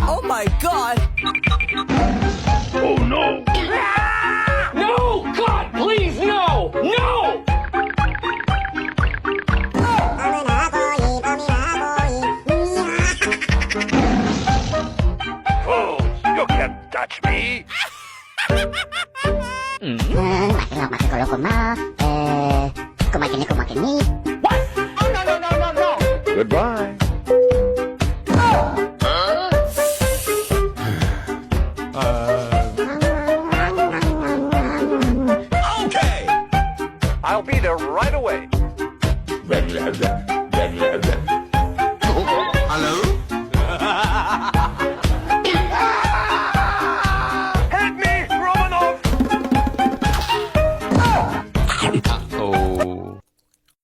Oh my god! Oh no! No! God, please, no! No! Oh, you can't touch me! Makin kalau kuma, kumakin ni. What? Oh, no, no, no, no, no! Goodbye. Okay! I'll be there right away. Hello?